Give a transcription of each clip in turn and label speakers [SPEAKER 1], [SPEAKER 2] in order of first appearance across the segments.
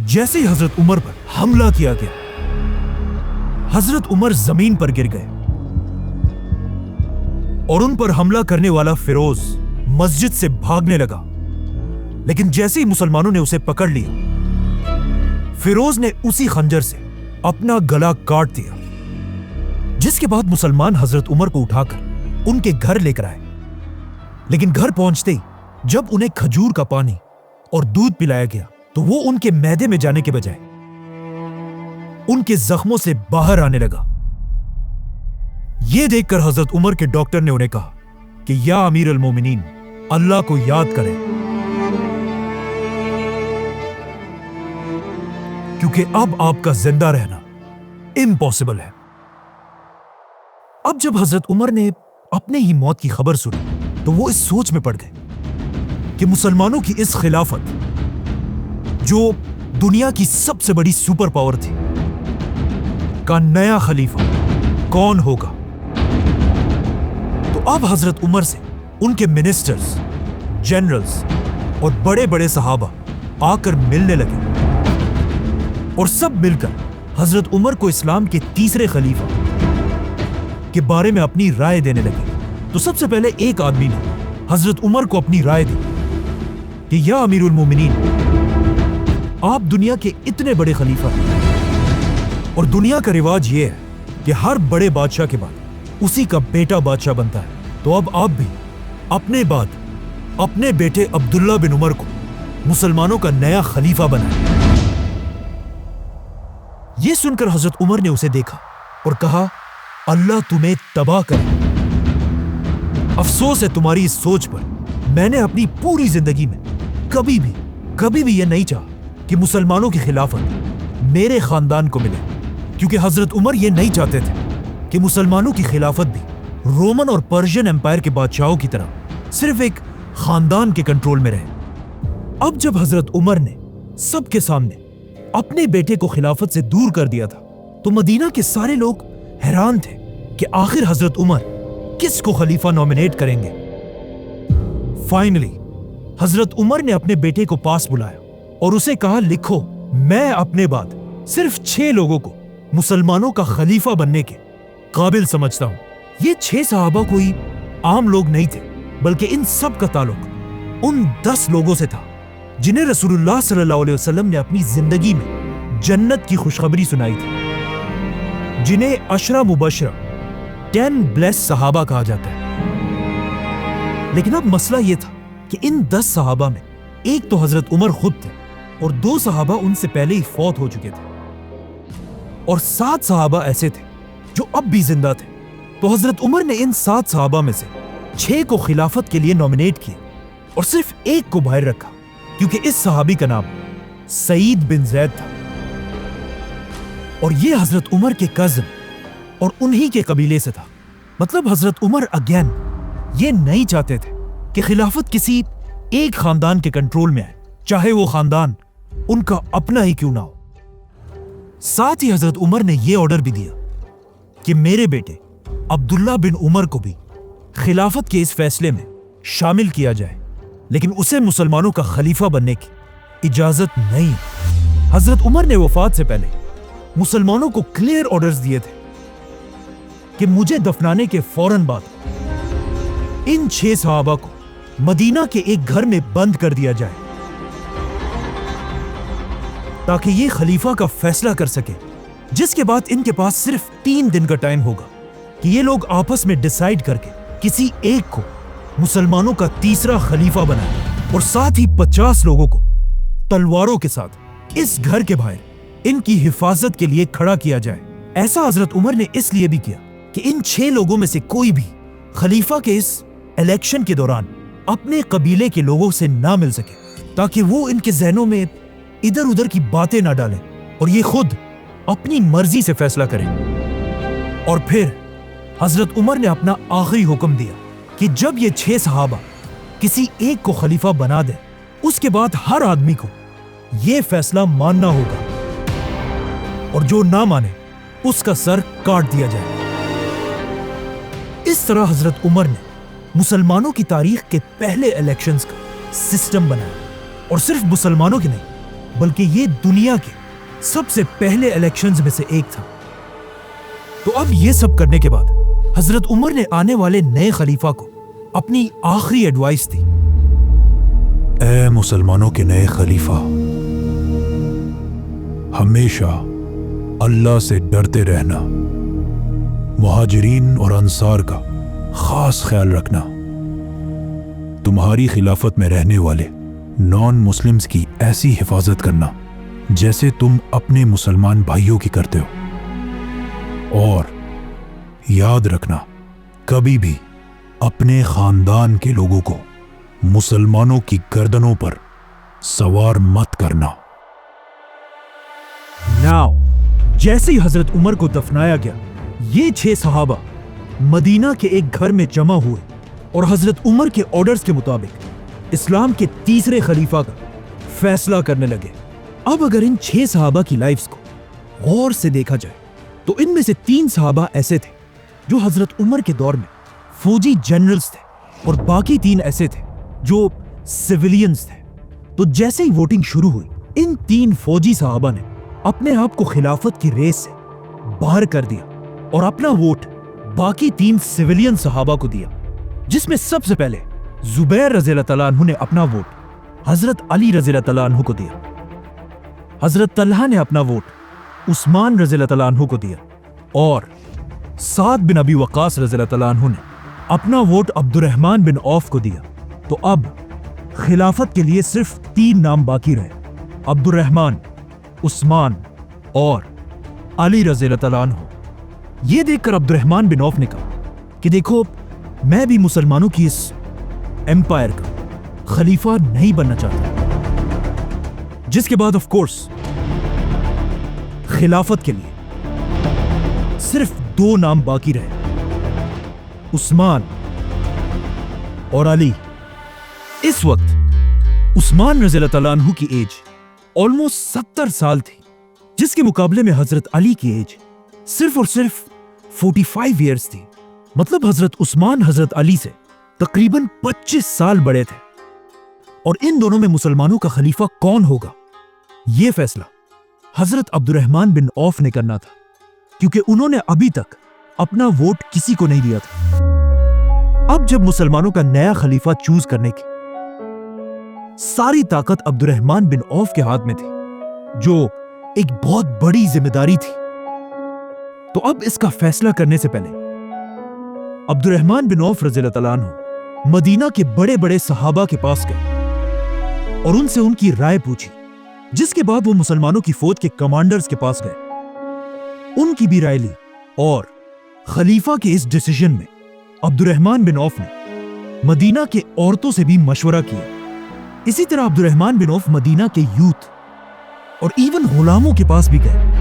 [SPEAKER 1] جیسے ہی حضرت عمر پر حملہ کیا گیا، حضرت عمر زمین پر گر گئے اور ان پر حملہ کرنے والا فیروز مسجد سے بھاگنے لگا، لیکن جیسے ہی مسلمانوں نے اسے پکڑ لیا، فیروز نے اسی خنجر سے اپنا گلا کاٹ دیا، جس کے بعد مسلمان حضرت عمر کو اٹھا کر ان کے گھر لے کر آئے، لیکن گھر پہنچتے ہی جب انہیں کھجور کا پانی اور دودھ پلایا گیا تو وہ ان کے معدے میں جانے کے بجائے ان کے زخموں سے باہر آنے لگا۔ یہ دیکھ کر حضرت عمر کے ڈاکٹر نے انہیں کہا کہ یا امیر المومنین، اللہ کو یاد کریں، کیونکہ اب آپ کا زندہ رہنا امپاسبل ہے۔ اب جب حضرت عمر نے اپنے ہی موت کی خبر سنی تو وہ اس سوچ میں پڑ گئے کہ مسلمانوں کی اس خلافت، جو دنیا کی سب سے بڑی سپر پاور تھی، کا نیا خلیفہ کون ہوگا۔ تو اب حضرت عمر سے ان کے منسٹرز، جنرلز اور بڑے بڑے صحابہ آ کر ملنے لگے اور سب مل کر حضرت عمر کو اسلام کے تیسرے خلیفہ کے بارے میں اپنی رائے دینے لگے۔ تو سب سے پہلے ایک آدمی نے حضرت عمر کو اپنی رائے دی کہ یا امیر المومنین، آپ دنیا کے اتنے بڑے خلیفہ ہیں اور دنیا کا رواج یہ ہے کہ ہر بڑے بادشاہ کے بعد اسی کا بیٹا بادشاہ بنتا ہے، تو اب آپ بھی اپنے بعد اپنے بیٹے عبداللہ بن عمر کو مسلمانوں کا نیا خلیفہ بنائیں۔ یہ سن کر حضرت عمر نے اسے دیکھا اور کہا، اللہ تمہیں تباہ کرے، افسوس ہے تمہاری اس سوچ پر۔ میں نے اپنی پوری زندگی میں کبھی بھی یہ نہیں چاہا کہ مسلمانوں کی خلافت میرے خاندان کو ملے، کیونکہ حضرت عمر یہ نہیں چاہتے تھے کہ مسلمانوں کی خلافت بھی رومن اور پرشین امپائر کے بادشاہوں کی طرح صرف ایک خاندان کے کنٹرول میں رہے۔ اب جب حضرت عمر نے سب کے سامنے اپنے بیٹے کو خلافت سے دور کر دیا تھا تو مدینہ کے سارے لوگ حیران تھے کہ آخر حضرت عمر کس کو خلیفہ نومینیٹ کریں گے۔ فائنلی حضرت عمر نے اپنے بیٹے کو پاس بلایا اور اسے کہا، لکھو، میں اپنے بعد صرف 6 لوگوں کو مسلمانوں کا خلیفہ بننے کے قابل سمجھتا ہوں۔ یہ 6 صحابہ کوئی عام لوگ نہیں تھے، بلکہ ان سب کا تعلق ان 10 لوگوں سے تھا جنہیں رسول اللہ صلی اللہ علیہ وسلم نے اپنی زندگی میں جنت کی خوشخبری سنائی تھی، جنہیں 10 مبشرہ 10 بلیس صحابہ کہا جاتا ہے۔ لیکن اب مسئلہ یہ تھا کہ ان 10 صحابہ میں ایک تو حضرت عمر خود تھے اور 2 صحابہ ان سے پہلے ہی فوت ہو چکے تھے، اور 7 صحابہ ایسے تھے جو اب بھی زندہ تھے۔ تو حضرت عمر نے ان 7 صحابہ میں سے 6 کو خلافت کے لیے نومینیٹ کیا اور صرف ایک کو باہر رکھا، کیونکہ اس صحابی کا نام سعید بن زید تھا، اور یہ حضرت عمر کے کزن اور انہی کے قبیلے سے تھا۔ مطلب حضرت عمر اگین یہ نہیں چاہتے تھے کہ خلافت کسی ایک خاندان کے کنٹرول میں آئے، چاہے وہ خاندان ان کا اپنا ہی کیوں نہ ہو۔ ساتھ ہی حضرت عمر نے یہ آرڈر بھی دیا کہ میرے بیٹے عبداللہ بن عمر کو بھی خلافت کے اس فیصلے میں شامل کیا جائے، لیکن اسے مسلمانوں کا خلیفہ بننے کی اجازت نہیں۔ حضرت عمر نے وفات سے پہلے مسلمانوں کو کلیئر آرڈرز دیے تھے کہ مجھے دفنانے کے فوراً بعد ان 6 صحابہ کو مدینہ کے ایک گھر میں بند کر دیا جائے تاکہ یہ خلیفہ کا فیصلہ کر سکے، جس کے بعد ان کے پاس صرف 3 دن کا ٹائم ہوگا کہ یہ لوگ آپس میں ڈیسائیڈ کر کے کسی ایک کو مسلمانوں کا تیسرا خلیفہ بنائیں، اور ساتھ ہی 50 لوگوں کو تلواروں کے ساتھ اس گھر کے باہر ان کی حفاظت کے لیے کھڑا کیا جائے۔ ایسا حضرت عمر نے اس لیے بھی کیا کہ ان 6 لوگوں میں سے کوئی بھی خلیفہ کے اس الیکشن کے دوران اپنے قبیلے کے لوگوں سے نہ مل سکے، تاکہ وہ ان کے ذہنوں میں ادھر ادھر کی باتیں نہ ڈالیں اور یہ خود اپنی مرضی سے فیصلہ کریں۔ اور پھر حضرت عمر نے اپنا آخری حکم دیا کہ جب یہ 6 صحابہ کسی ایک کو خلیفہ بنا دیں، اس کے بعد ہر آدمی کو یہ فیصلہ ماننا ہوگا، اور جو نہ مانے اس کا سر کاٹ دیا جائے۔ اس طرح حضرت عمر نے مسلمانوں کی تاریخ کے پہلے الیکشنز کا سسٹم بنایا، اور صرف مسلمانوں کے نہیں بلکہ یہ دنیا کے سب سے پہلے الیکشنز میں سے ایک تھا۔ تو اب یہ سب کرنے کے بعد حضرت عمر نے آنے والے نئے خلیفہ کو اپنی آخری ایڈوائس دی۔ اے مسلمانوں کے نئے خلیفہ، ہمیشہ اللہ سے ڈرتے رہنا، مہاجرین اور انصار کا خاص خیال رکھنا، تمہاری خلافت میں رہنے والے نان مسلمز کی ایسی حفاظت کرنا جیسے تم اپنے مسلمان بھائیوں کی کرتے ہو، اور یاد رکھنا کبھی بھی اپنے خاندان کے لوگوں کو مسلمانوں کی گردنوں پر سوار مت کرنا۔ ناؤ جیسے ہی حضرت عمر کو دفنایا گیا، یہ 6 صحابہ مدینہ کے ایک گھر میں جمع ہوئے اور حضرت عمر کے آرڈرز کے مطابق اسلام کے تیسرے خلیفہ کا فیصلہ کرنے لگے۔ اب اگر ان 6 صحابہ کی لائفز کو غور سے دیکھا جائے تو ان میں سے 3 صحابہ ایسے تھے جو حضرت عمر کے دور میں فوجی جنرلز تھے، اور باقی 3 ایسے تھے جو سویلینز تھے۔ تو جیسے ہی ووٹنگ شروع ہوئی، ان 3 فوجی صحابہ نے اپنے آپ کو خلافت کی ریس سے باہر کر دیا اور اپنا ووٹ باقی 3 سویلین صحابہ کو دیا، جس میں سب سے پہلے زبیر رضی اللہ تعالیٰ عنہ نے اپنا ووٹ حضرت علی رضی اللہ تعالیٰ عنہ کو دیا، حضرت طلحہ نے اپنا ووٹ عثمان رضی اللہ تعالیٰ عنہ کو دیا، اور سعد بن ابی وقاص رضی اللہ تعالیٰ عنہ نے اپنا ووٹ عبد الرحمن بن عوف کو دیا۔ تو اب خلافت کے لیے صرف 3 نام باقی رہے، عبد الرحمن، عثمان اور علی رضی اللہ تعالیٰ عنہ۔ یہ دیکھ کر عبد الرحمن بن عوف نے کہا کہ دیکھو، میں بھی مسلمانوں کی اس ایمپائر کا خلیفہ نہیں بننا چاہتا۔ جس کے بعد آف کورس خلافت کے لیے صرف 2 نام باقی رہے، عثمان اور علی۔ اس وقت عثمان رضی اللہ تعالیٰ عنہ کی ایج آلموسٹ 70 سال تھی، جس کے مقابلے میں حضرت علی کی ایج صرف اور صرف 45 ایئرز تھی۔ مطلب حضرت عثمان حضرت علی سے تقریباً 25 سال بڑے تھے، اور ان دونوں میں مسلمانوں کا خلیفہ کون ہوگا، یہ فیصلہ حضرت عبد الرحمن بن عوف نے کرنا تھا، کیونکہ انہوں نے ابھی تک اپنا ووٹ کسی کو نہیں دیا تھا۔ اب جب مسلمانوں کا نیا خلیفہ چوز کرنے کی ساری طاقت عبد الرحمن بن عوف کے ہاتھ میں تھی، جو ایک بہت بڑی ذمہ داری تھی، تو اب اس کا فیصلہ کرنے سے پہلے عبد الرحمن بن عوف رضی اللہ تعالیٰ عنہ مدینہ کے بڑے بڑے صحابہ کے پاس گئے اور ان سے ان کی رائے پوچھی، جس کے بعد وہ مسلمانوں کی فوج کے کمانڈرز کے پاس گئے، ان کی بھی رائے لی، اور خلیفہ کے اس ڈیسیژن میں عبد الرحمن بن عوف نے مدینہ کے عورتوں سے بھی مشورہ کیا۔ اسی طرح عبد الرحمن بن عوف مدینہ کے یوتھ اور ایون غلاموں کے پاس بھی گئے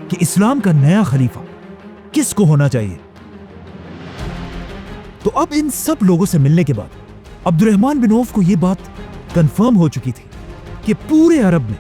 [SPEAKER 1] کہ اسلام کا نیا خلیفہ کس کو ہونا چاہیے۔ تو اب ان سب لوگوں سے ملنے کے بعد عبد الرحمن بن عوف کو یہ بات کنفرم ہو چکی تھی کہ پورے عرب میں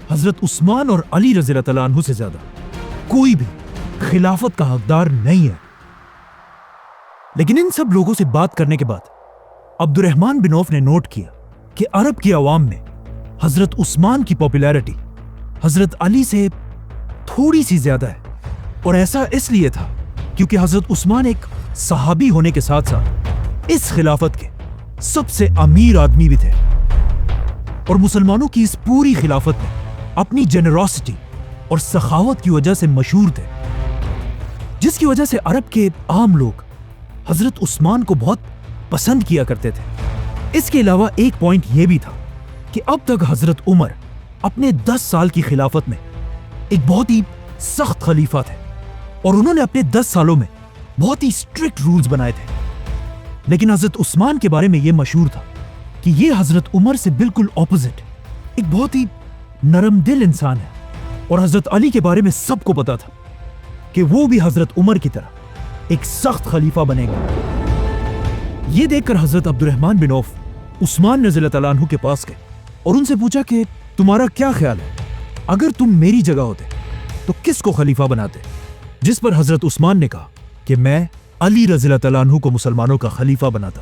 [SPEAKER 1] حضرت عثمان اور علی رضی اللہ تعالیٰ عنہ سے زیادہ کوئی بھی خلافت کا حقدار نہیں ہے۔ لیکن ان سب لوگوں سے بات کرنے کے بعد عبد الرحمن بن عوف نے نوٹ کیا کہ عرب کی عوام میں حضرت عثمان کی پاپولیرٹی حضرت علی سے تھوڑی سی زیادہ ہے، اور ایسا اس لیے تھا کیونکہ حضرت عثمان ایک صحابی ہونے کے ساتھ ساتھ اس خلافت کے سب سے امیر آدمی بھی تھے، اور مسلمانوں کی اس پوری خلافت میں اپنی جنراسٹی اور سخاوت کی وجہ سے مشہور تھے، جس کی وجہ سے عرب کے عام لوگ حضرت عثمان کو بہت پسند کیا کرتے تھے۔ اس کے علاوہ ایک پوائنٹ یہ بھی تھا کہ اب تک حضرت عمر اپنے 10 سال کی خلافت میں ایک بہت ہی سخت خلیفہ تھے، اور انہوں نے اپنے 10 سالوں میں بہت ہی سٹرکٹ رولز بنائے تھے۔ لیکن حضرت عثمان کے بارے میں یہ مشہور تھا کہ یہ حضرت عمر سے بالکل اپوزٹ ایک بہت ہی نرم دل انسان ہے، اور حضرت علی کے بارے میں سب کو پتا تھا کہ وہ بھی حضرت عمر کی طرح ایک سخت خلیفہ بنے گا۔ یہ دیکھ کر حضرت عبد الرحمن بن عوف عثمان رضی اللہ تعالیٰ عنہ کے پاس گئے اور ان سے پوچھا کہ تمہارا کیا خیال ہے، اگر تم میری جگہ ہوتے تو کس کو خلیفہ بناتے؟ جس پر حضرت عثمان نے کہا کہ میں علی رضی اللہ تعالیٰ عنہ کو مسلمانوں کا خلیفہ بناتا۔